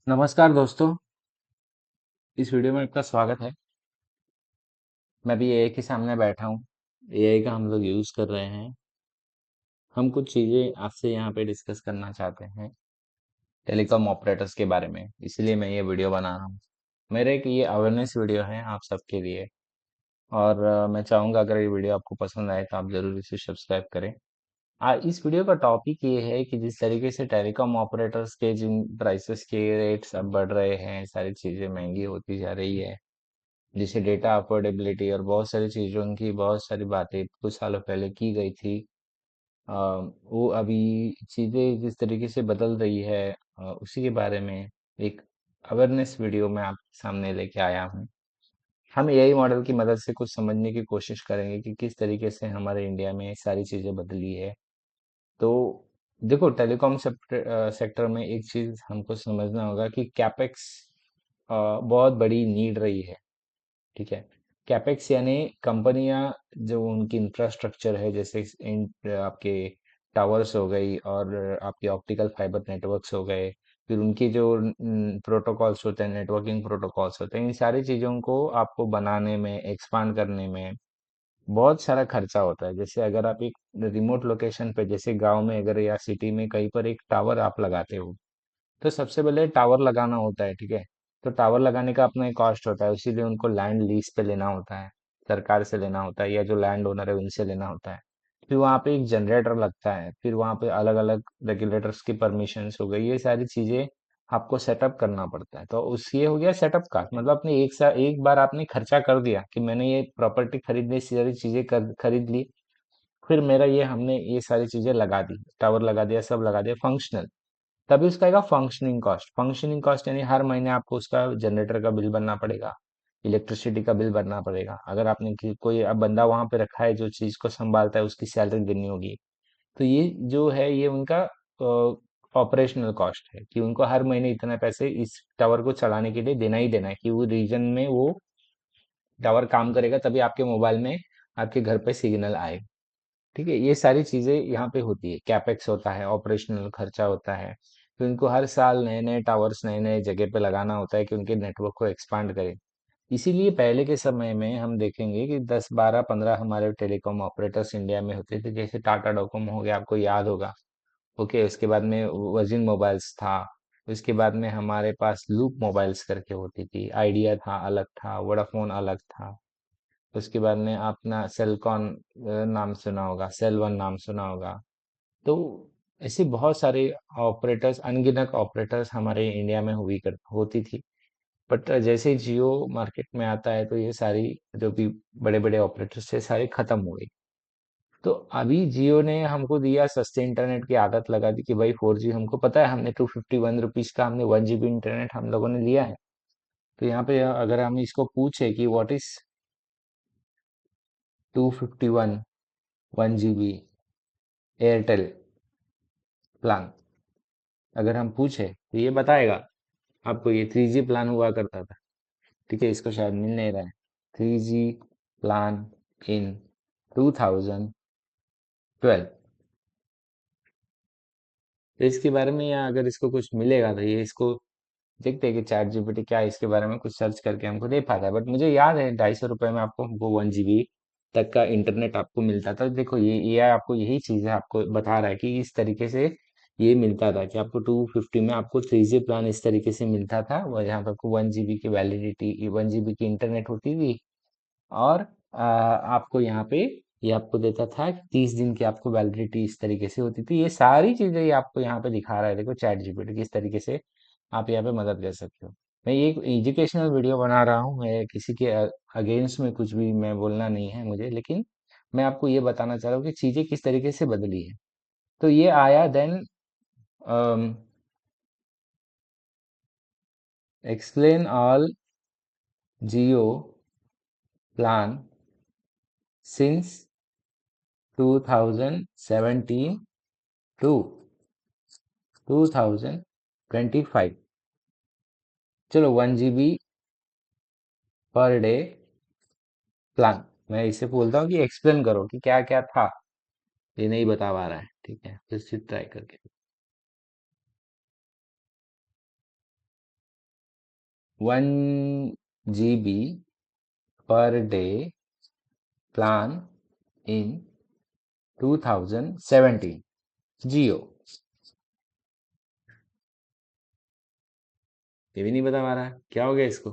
नमस्कार दोस्तों। इस वीडियो में आपका स्वागत है। मैं भी एआई के सामने बैठा हूँ। एआई का हम लोग यूज़ कर रहे हैं। हम कुछ चीज़ें आपसे यहाँ पे डिस्कस करना चाहते हैं टेलीकॉम ऑपरेटर्स के बारे में, इसलिए मैं ये वीडियो बना रहा हूँ। मेरे एक ये अवेयरनेस वीडियो है आप सबके लिए। और मैं चाहूँगा अगर ये वीडियो आपको पसंद आए तो आप ज़रूर इसे सब्सक्राइब करें। इस वीडियो का टॉपिक ये है कि जिस तरीके से टेलीकॉम ऑपरेटर्स के जिन प्राइसेस के रेट्स अब बढ़ रहे हैं, सारी चीज़ें महंगी होती जा रही है, जैसे डेटा अफोर्डेबिलिटी और बहुत सारी चीज़ों की बहुत सारी बातें कुछ सालों पहले की गई थी। वो अभी चीज़ें जिस तरीके से बदल रही है, उसी के बारे में एक अवेयरनेस वीडियो मैं आपके सामने लेके आया हूँ। हम एआई मॉडल की मदद से कुछ समझने की कोशिश करेंगे कि किस तरीके से हमारे इंडिया में सारी चीज़ें बदली है। तो देखो, टेलीकॉम सेक्टर में एक चीज़ हमको समझना होगा कि कैपेक्स बहुत बड़ी नीड रही है। ठीक है। कैपेक्स यानी कंपनियां जो उनकी इंफ्रास्ट्रक्चर है, जैसे आपके टावर्स हो गई और आपके ऑप्टिकल फाइबर नेटवर्क्स हो गए, फिर उनकी जो प्रोटोकॉल्स होते हैं, नेटवर्किंग प्रोटोकॉल्स होते हैं, इन सारी चीज़ों को आपको बनाने में, एक्सपांड करने में बहुत सारा खर्चा होता है। जैसे अगर आप एक रिमोट लोकेशन पे, जैसे गांव में अगर या सिटी में कहीं पर एक टावर आप लगाते हो, तो सबसे पहले टावर लगाना होता है। ठीक है। तो टावर लगाने का अपना एक कॉस्ट होता है, इसीलिए उनको लैंड लीज पे लेना होता है, सरकार से लेना होता है या जो लैंड ओनर है उनसे लेना होता है। फिर वहाँ पे एक जनरेटर लगता है, फिर वहाँ पे अलग अलग रेगुलेटर्स की परमिशंस हो गई, ये सारी चीजें आपको सेटअप करना पड़ता है। तो उस ये हो गया सेटअप का मतलब, आपने एक बार आपने खर्चा कर दिया कि मैंने ये प्रॉपर्टी खरीद ली, सारी चीजें खरीद ली, फिर मेरा ये हमने ये सारी चीजें लगा दी, टावर लगा दिया, सब लगा दिया फंक्शनल। तभी उसका आएगा फंक्शनिंग कॉस्ट यानी हर महीने आपको उसका जनरेटर का बिल भरना पड़ेगा, इलेक्ट्रिसिटी का बिल भरना पड़ेगा। अगर आपने कोई अब बंदा वहां पे रखा है जो चीज को संभालता है, उसकी सैलरी देनी होगी। तो ये जो है ये उनका ऑपरेशनल कॉस्ट है कि उनको हर महीने इतना पैसे इस टावर को चलाने के लिए देना ही देना है कि वो रीजन में वो टावर काम करेगा, तभी आपके मोबाइल में आपके घर पे सिग्नल आए। ठीक है। ये सारी चीजें यहाँ पे होती है, कैपेक्स होता है, ऑपरेशनल खर्चा होता है। तो इनको हर साल नए नए टावर्स नए नए जगह पे लगाना होता है कि उनके नेटवर्क को एक्सपांड करें। इसीलिए पहले के समय में हम देखेंगे कि 10 12 15 हमारे टेलीकॉम ऑपरेटर्स इंडिया में होते थे, जैसे टाटा डोकोमो हो गया, आपको याद होगा। ओके, उसके बाद में वर्जिन मोबाइल्स था। उसके बाद में हमारे पास लूप मोबाइल्स करके होती थी, आइडिया था, अलग था, वोडाफोन अलग था। उसके बाद में अपना सेलकॉन नाम सुना होगा, सेल वन नाम सुना होगा। तो ऐसे बहुत सारे ऑपरेटर्स, अनगिनत ऑपरेटर्स हमारे इंडिया में होती थी। बट जैसे ही जियो मार्केट में आता है तो ये सारी जो भी बड़े बड़े ऑपरेटर्स थे सारे खत्म हो गई। तो अभी जियो ने हमको दिया सस्ते इंटरनेट की आदत लगा दी कि भाई 4G, हमको पता है, हमने 251 रुपीज का हमने 1 GB इंटरनेट हम लोगों ने लिया है। तो यहाँ पे अगर हम इसको पूछे कि what is 251 1 GB Airtel plan, अगर हम पूछे तो ये बताएगा आपको ये 3G प्लान हुआ करता था। ठीक है, इसको शायद मिल नहीं रहा है। 3G plan in 2012। तो इसके बारे में या अगर इसको कुछ मिलेगा तो ये इसको देखते हैं कि चैट जीपीटी क्या इसके बारे में कुछ सर्च करके हमको दे पाता है। बट मुझे याद है 250 रुपये में आपको हमको 1 GB तक का इंटरनेट आपको मिलता था। देखो, ये एआई आपको यही चीज़ है, आपको बता रहा है कि इस तरीके से ये मिलता था कि आपको 250 में आपको 3G प्लान इस तरीके से मिलता था, वो जहाँ पे आपको 1 GB की वैलिडिटी, 1 GB की इंटरनेट होती थी। और आपको यहाँ पे ये आपको देता था कि 30 दिन की आपको वैलिडिटी इस तरीके से होती थी। ये सारी चीजें ये आपको यहाँ पे दिखा रहा है। देखो चैट जीपीटी किस तरीके से आप यहाँ पे मदद कर सकते हो। मैं ये एक एजुकेशनल वीडियो बना रहा हूँ, मैं किसी के अगेंस्ट में कुछ भी मैं बोलना नहीं है मुझे, लेकिन मैं आपको ये बताना चाह रहा हूँ कि चीजें किस तरीके से बदली है। तो ये आया then explain all Jio plan since 2017 to 2025। चलो 1 GB पर डे प्लान, मैं इसे बोलता हूँ कि एक्सप्लेन करो कि क्या क्या था। ये नहीं बता पा रहा है। ठीक है, फिर से ट्राई करके 1 GB per day plan in 2017 जियो। ये भी नहीं बता पा रहा क्या हो गया इसको।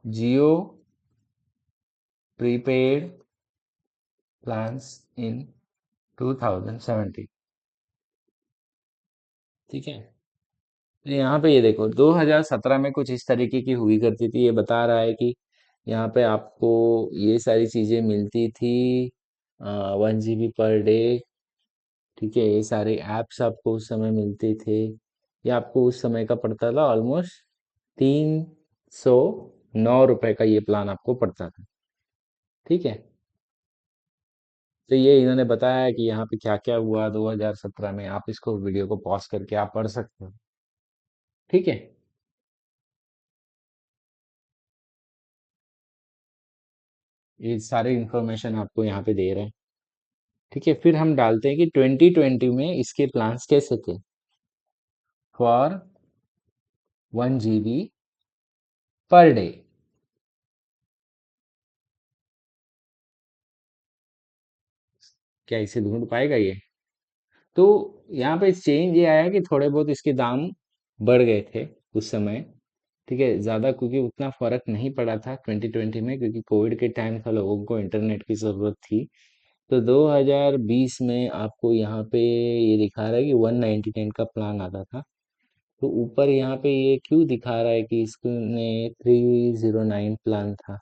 जियो प्रीपेड प्लान्स इन 2017। ठीक है, तो यहाँ पे ये देखो 2017 में कुछ इस तरीके की हुई करती थी। ये बता रहा है कि यहाँ पे आपको ये सारी चीजें मिलती थी 1 GB पर डे। ठीक है, ये सारे ऐप्स आपको उस समय मिलते थे। ये आपको उस समय का पड़ता था ऑलमोस्ट 309 रुपए का ये प्लान आपको पड़ता था। ठीक है, तो ये इन्होंने बताया कि यहाँ पे क्या क्या हुआ 2017 में। आप इसको वीडियो को पॉज करके आप पढ़ सकते हो। ठीक है, ये सारे इंफॉर्मेशन आपको यहाँ पे दे रहे हैं। ठीक है, फिर हम डालते हैं कि 2020 में इसके प्लान्स कैसे थे। For 1 GB per day. क्या इसे ढूंढ पाएगा ये। तो यहाँ पे चेंज ये आया कि थोड़े बहुत इसके दाम बढ़ गए थे उस समय। ठीक है, ज़्यादा क्योंकि उतना फर्क नहीं पड़ा था 2020 में, क्योंकि कोविड के टाइम था, लोगों को इंटरनेट की ज़रूरत थी। तो 2020 में आपको यहाँ पे ये दिखा रहा है कि 199 का प्लान आता था। तो ऊपर यहाँ पे ये क्यों दिखा रहा है कि इसमें 309 प्लान था।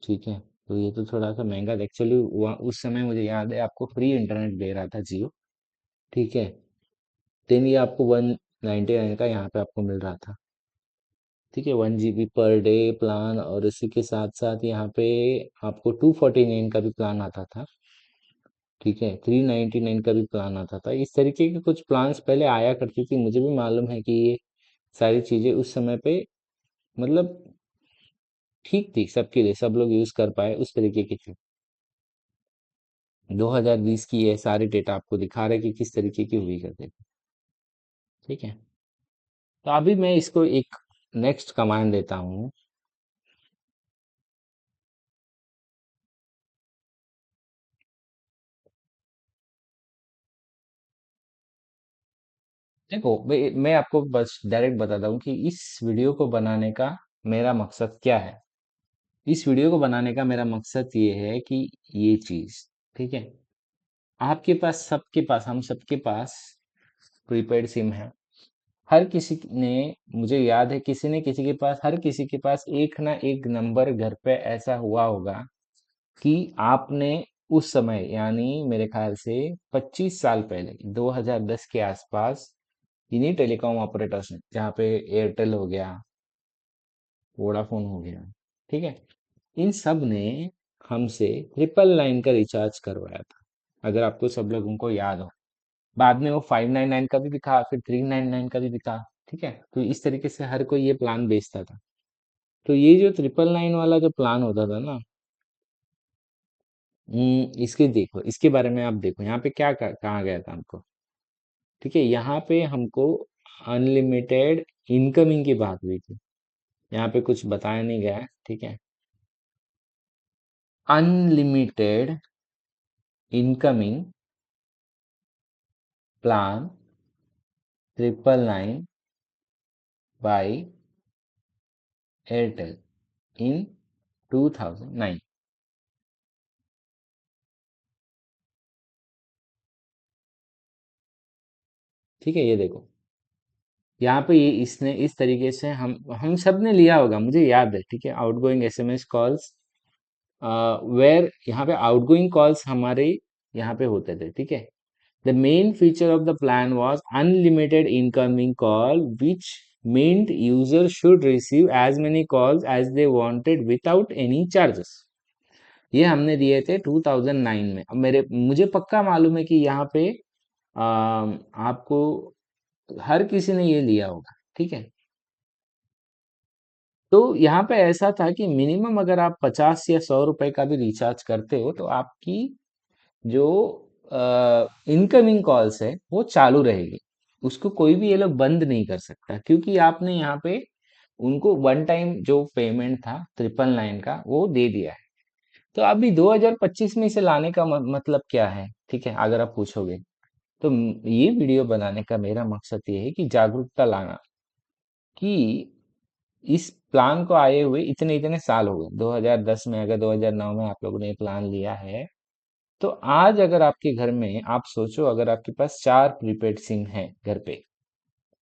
ठीक है, तो ये तो थोड़ा सा महंगा था एक्चुअली। उस समय मुझे याद है आपको फ्री इंटरनेट दे रहा था जियो। ठीक है, देन ये आपको 199 का यहाँ पे आपको मिल रहा था। ठीक है, 1 GB पर डे प्लान, और इसी के साथ साथ यहाँ पे आपको 249 का भी प्लान आता था। ठीक है, 399 का भी प्लान आता था। इस तरीके के कुछ प्लान्स पहले आया करती थी। मुझे भी मालूम है कि ये सारी चीजें उस समय पे मतलब ठीक थी सबके लिए, सब लोग यूज कर पाए उस तरीके की थी। 2020 की ये सारे डेटा आपको दिखा रहे कि किस तरीके की हुई करते थे। ठीक है, तो अभी मैं इसको एक नेक्स्ट कमांड देता हूँ। देखो मैं आपको बस डायरेक्ट बताता हूँ कि इस वीडियो को बनाने का मेरा मकसद क्या है। इस वीडियो को बनाने का मेरा मकसद ये है कि ये चीज, ठीक है, आपके पास, सबके पास, हम सबके पास प्रीपेड सिम है। हर किसी ने, मुझे याद है किसी ने किसी के पास, हर किसी के पास एक ना एक नंबर घर पे ऐसा हुआ होगा कि आपने उस समय, यानी मेरे ख्याल से 25 साल पहले 2010 के आसपास, इन्हीं टेलीकॉम ऑपरेटर्स ने, जहाँ पे एयरटेल हो गया, वोडाफोन हो गया, ठीक है, इन सब ने हमसे 999 का रिचार्ज करवाया था। अगर आपको सब लोगों को याद हो, बाद में वो 599 का भी दिखा, फिर 399 का भी दिखा। ठीक है, तो इस तरीके से हर कोई ये प्लान बेचता था। तो ये जो 999 वाला जो प्लान होता था ना, इसके देखो, इसके बारे में आप देखो यहाँ पे क्या कहा गया था हमको। ठीक है, यहाँ पे हमको अनलिमिटेड इनकमिंग की बात हुई थी। यहाँ पे कुछ बताया नहीं गया है। ठीक है, unlimited incoming plan 999 by Airtel in 2009। ठीक है, ये देखो यहाँ पे ये इसने इस तरीके से हम सब ने लिया होगा, मुझे याद है। ठीक है, आउटगोइंग एसएमएस कॉल्स, वेयर यहाँ पे आउटगोइंग कॉल्स हमारे यहाँ पे होते थे। ठीक है, the main feature of the plan was unlimited incoming call which meant user should receive as many calls as they wanted without any charges। ये हमने दिए थे 2009 में। अब मुझे पक्का मालूम है कि यहाँ पे आपको हर किसी ने ये लिया होगा। ठीक है, तो यहाँ पे ऐसा था कि मिनिमम अगर आप 50 या 100 रुपए का भी रिचार्ज करते हो तो आपकी जो इनकमिंग कॉल्स है वो चालू रहेगी, उसको कोई भी ये लोग बंद नहीं कर सकता, क्योंकि आपने यहाँ पे उनको वन टाइम जो पेमेंट था 999 का वो दे दिया है। तो अभी 2025 में इसे लाने का मतलब क्या है, ठीक है, अगर आप पूछोगे तो ये वीडियो बनाने का मेरा मकसद ये है कि जागरूकता लाना कि इस प्लान को आए हुए इतने इतने साल हो गए। 2010 में, अगर 2009 में आप लोगों ने ये प्लान लिया है, तो आज अगर आपके घर में, आप सोचो, अगर आपके पास 4 प्रीपेड सिम है घर पे,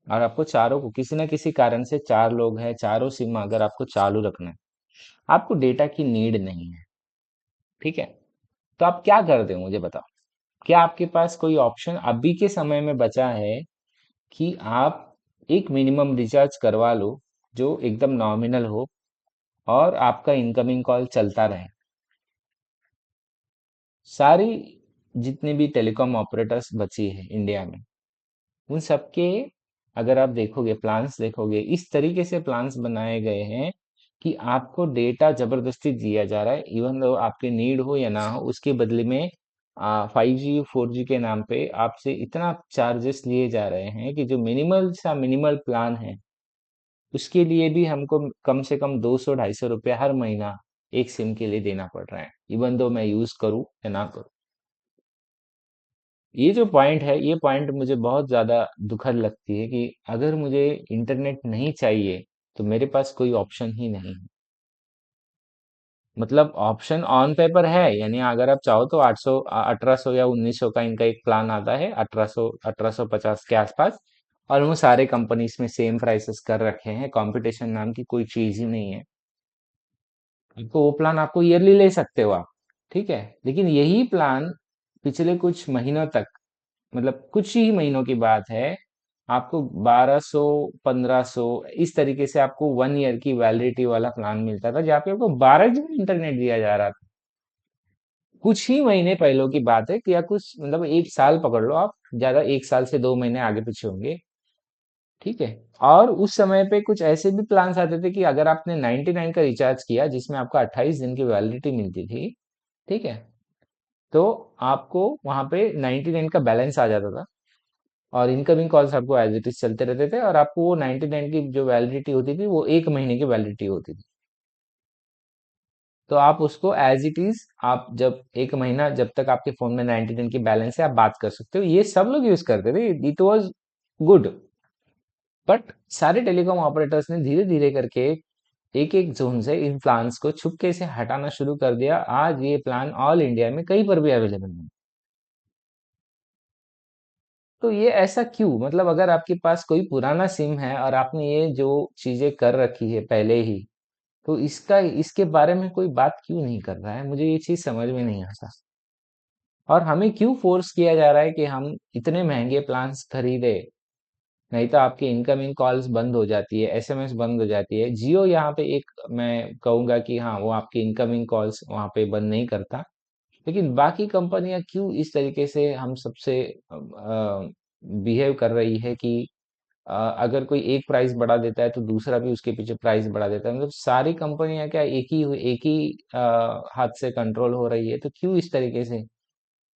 और आपको चारों को किसी ना किसी कारण से, 4 लोग हैं, चारों सिम अगर आपको चालू रखना है, आपको डेटा की नीड नहीं है, ठीक है, तो आप क्या करते हो मुझे बताओ। क्या आपके पास कोई ऑप्शन अभी के समय में बचा है कि आप एक मिनिमम रिचार्ज करवा लो जो एकदम नॉमिनल हो और आपका इनकमिंग कॉल चलता रहे? सारी जितने भी टेलीकॉम ऑपरेटर्स बची है इंडिया में, उन सबके अगर आप देखोगे, प्लान्स देखोगे, इस तरीके से प्लान्स बनाए गए हैं कि आपको डेटा जबरदस्ती दिया जा रहा है, इवन दो आपके नीड हो या ना हो, उसके बदले में 5G 4G के नाम पे आपसे इतना चार्जेस लिए जा रहे हैं कि जो मिनिमल सा मिनिमल प्लान है, उसके लिए भी हमको कम से कम 200 250 रुपया हर महीना एक सिम के लिए देना पड़ रहा है, इवन दो मैं यूज करूँ या ना करूँ। ये जो पॉइंट है, ये पॉइंट मुझे बहुत ज़्यादा दुखद लगती है कि अगर मुझे इंटरनेट नहीं चाहिए तो मेरे पास कोई ऑप्शन ही नहीं है। मतलब ऑप्शन ऑन पेपर है, यानी अगर आप चाहो तो 800 1800 या 1900 का इनका एक प्लान आता है, 1800 1850 के आसपास, और वो सारे कंपनीज में सेम प्राइसेस कर रखे हैं, कंपटीशन नाम की कोई चीज ही नहीं है। तो वो प्लान आपको ईयरली ले सकते हो आप, ठीक है, लेकिन यही प्लान पिछले कुछ महीनों तक, मतलब कुछ ही महीनों की बात है, आपको 1200 1500 इस तरीके से आपको 1 ईयर की वैलिडिटी वाला प्लान मिलता था, जहाँ पे आपको 12 GB इंटरनेट दिया जा रहा था। कुछ ही महीने पहले की बात है कि, या कुछ मतलब एक साल पकड़ लो आप, ज्यादा 1 साल से 2 महीने आगे पीछे होंगे, ठीक है। और उस समय पे कुछ ऐसे भी प्लान्स आते थे कि अगर आपने 99 का रिचार्ज किया जिसमें आपको 28 दिन की वैलिडिटी मिलती थी, ठीक है, तो आपको वहां पे 99 का बैलेंस आ जाता था, और इनकमिंग कॉल्स आपको एज इट इज चलते रहते थे, और आपको वो 99 की जो वैलिडिटी होती थी वो एक महीने की वैलिडिटी होती थी। तो आप उसको एज इट इज, आप जब एक महीना, जब तक आपके फोन में 99 की बैलेंस है, आप बात कर सकते हो, ये सब लोग यूज करते थे, इट वाज गुड। बट सारे टेलीकॉम ऑपरेटर्स ने धीरे धीरे करके एक एक जोन से इन प्लान्स को छुपके से हटाना शुरू कर दिया। आज ये प्लान ऑल इंडिया में कहीं पर भी अवेलेबल नहीं। तो ये ऐसा क्यों, मतलब अगर आपके पास कोई पुराना सिम है और आपने ये जो चीजें कर रखी है पहले ही, तो इसका, इसके बारे में कोई बात क्यों नहीं कर रहा है, मुझे ये चीज समझ में नहीं आता। और हमें क्यों फोर्स किया जा रहा है कि हम इतने महंगे प्लान्स खरीदे, नहीं तो आपकी इनकमिंग कॉल्स बंद हो जाती है, एसएमएस बंद हो जाती है। जियो यहाँ पे एक मैं कहूंगा कि हाँ, वो आपकी इनकमिंग कॉल्स वहाँ पे बंद नहीं करता, लेकिन बाकी कंपनियां क्यों इस तरीके से हम सबसे बिहेव कर रही है कि अगर कोई एक प्राइस बढ़ा देता है तो दूसरा भी उसके पीछे प्राइस बढ़ा देता है, मतलब सारी कंपनियां क्या एक ही हाथ से कंट्रोल हो रही है, तो क्यों इस तरीके से।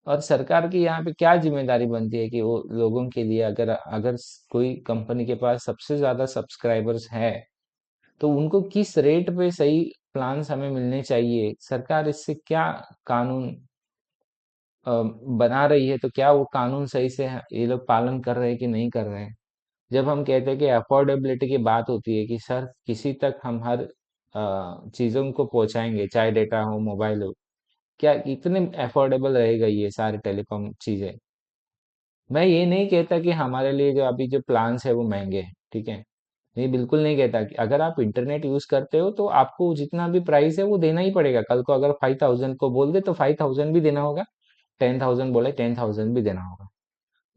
और सरकार की यहाँ पे क्या जिम्मेदारी बनती है कि वो लोगों के लिए, अगर अगर कोई कंपनी के पास सबसे ज्यादा सब्सक्राइबर्स है, तो उनको किस रेट पे सही प्लान्स हमें मिलने चाहिए, सरकार इससे क्या कानून बना रही है, तो क्या वो कानून सही से ये लोग पालन कर रहे हैं कि नहीं कर रहे हैं। जब हम कहते हैं कि अफोर्डेबिलिटी की बात होती है कि सर किसी तक हम हर चीजों को पहुंचाएंगे, चाहे डेटा हो, मोबाइल हो, क्या इतने अफोर्डेबल रहेगा ये सारी टेलीकॉम चीजें। मैं ये नहीं कहता कि हमारे लिए जो अभी जो प्लान्स है वो महंगे हैं, ठीक है, ये बिल्कुल नहीं कहता कि अगर आप इंटरनेट यूज करते हो तो आपको जितना भी प्राइस है वो देना ही पड़ेगा। कल को अगर 5000 को बोल दे तो 5000 भी देना होगा, 10,000 बोले 10,000 भी देना होगा।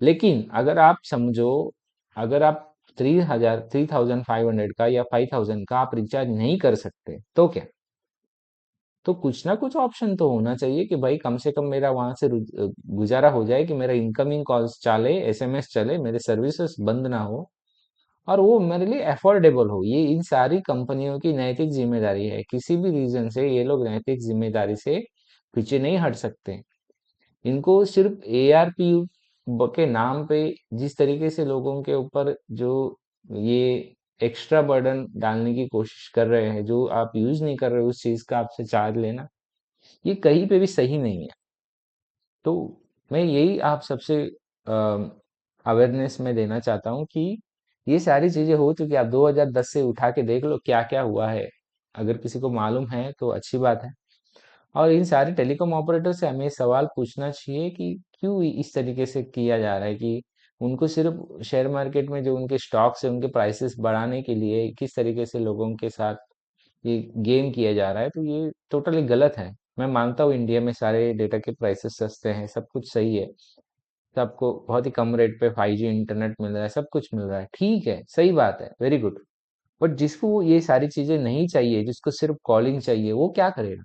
लेकिन अगर आप समझो, अगर आप 3,500 का या 5,000 का आप रिचार्ज नहीं कर सकते तो क्या, तो कुछ ना कुछ ऑप्शन तो होना चाहिए कि भाई कम से कम मेरा वहां से गुजारा हो जाए, कि मेरा इनकमिंग कॉल्स चले, एसएमएस चले, मेरे सर्विसेज बंद ना हो, और वो मेरे लिए अफोर्डेबल हो। ये इन सारी कंपनियों की नैतिक जिम्मेदारी है, किसी भी रीजन से ये लोग नैतिक जिम्मेदारी से पीछे नहीं हट सकते। इनको सिर्फ एआरपी के नाम पे जिस तरीके से लोगों के ऊपर जो ये एक्स्ट्रा बर्डन डालने की कोशिश कर रहे हैं, जो आप यूज नहीं कर रहे हो उस चीज का आपसे चार्ज लेना, ये कहीं पे भी सही नहीं है। तो मैं यही आप सबसे अवेयरनेस में देना चाहता हूँ कि ये सारी चीजें हो चुकी, आप 2010 से उठा के देख लो क्या क्या हुआ है। अगर किसी को मालूम है तो अच्छी बात है। और इन सारे टेलीकॉम ऑपरेटर से हमें सवाल पूछना चाहिए कि क्यों इस तरीके से किया जा रहा है, कि उनको सिर्फ शेयर मार्केट में जो उनके स्टॉक्स है उनके प्राइसेस बढ़ाने के लिए किस तरीके से लोगों के साथ ये गेम किया जा रहा है, तो ये टोटली गलत है। मैं मानता हूँ इंडिया में सारे डेटा के प्राइसेस सस्ते हैं, सब कुछ सही है, सबको बहुत ही कम रेट पे 5G इंटरनेट मिल रहा है, सब कुछ मिल रहा है, ठीक है, सही बात है, वेरी गुड। बट जिसको ये सारी चीजें नहीं चाहिए, जिसको सिर्फ कॉलिंग चाहिए, वो क्या करेगा?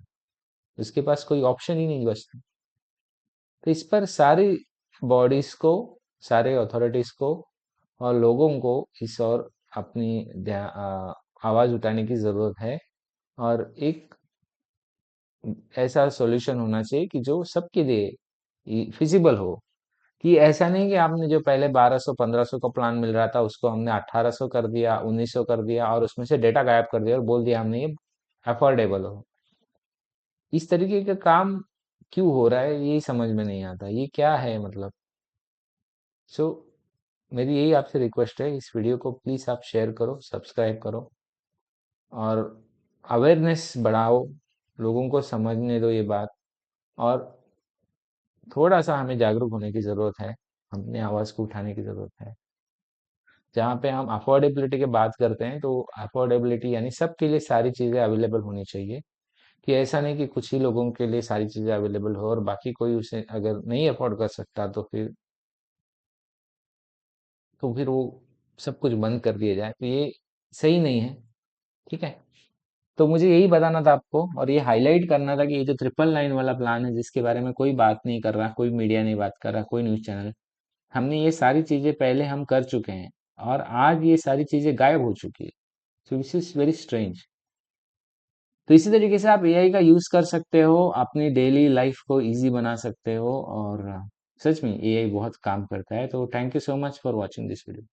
उसके पास कोई ऑप्शन ही नहीं बचता। तो इस पर सारी बॉडीज को, सारे अथॉरिटीज को और लोगों को इस और अपनी आवाज उठाने की जरूरत है। और एक ऐसा सॉल्यूशन होना चाहिए कि जो सबके लिए फिजिबल हो, कि ऐसा नहीं कि आपने जो पहले 1200 1500 का प्लान मिल रहा था उसको हमने 1800 कर दिया, 1900 कर दिया और उसमें से डेटा गायब कर दिया और बोल दिया हमने ये अफोर्डेबल हो। इस तरीके का काम क्यों हो रहा है यही समझ में नहीं आता, ये क्या है मतलब। सो मेरी यही आपसे रिक्वेस्ट है, इस वीडियो को प्लीज आप शेयर करो, सब्सक्राइब करो और अवेयरनेस बढ़ाओ, लोगों को समझने दो ये बात। और थोड़ा सा हमें जागरूक होने की जरूरत है, अपनी आवाज को उठाने की जरूरत है। जहाँ पे हम अफोर्डेबिलिटी की बात करते हैं तो अफोर्डेबिलिटी यानी सबके लिए सारी चीजें अवेलेबल होनी चाहिए, कि ऐसा नहीं कि कुछ ही लोगों के लिए सारी चीजें अवेलेबल हो और बाकी कोई उसे अगर नहीं अफोर्ड कर सकता तो फिर वो सब कुछ बंद कर दिया जाए, तो ये सही नहीं है। ठीक है। तो मुझे यही बताना था आपको और ये हाईलाइट करना था कि ये जो 999 वाला प्लान है जिसके बारे में कोई बात नहीं कर रहा, कोई मीडिया नहीं बात कर रहा, कोई न्यूज चैनल, हमने ये सारी चीजें पहले हम कर चुके हैं और आज ये सारी चीजें गायब हो चुकी है। So this is very strange. तो इसी तरीके से आप एआई का यूज कर सकते हो, अपनी डेली लाइफ को इजी बना सकते हो और सच में एआई बहुत काम करता है। तो thank you so much for watching this video.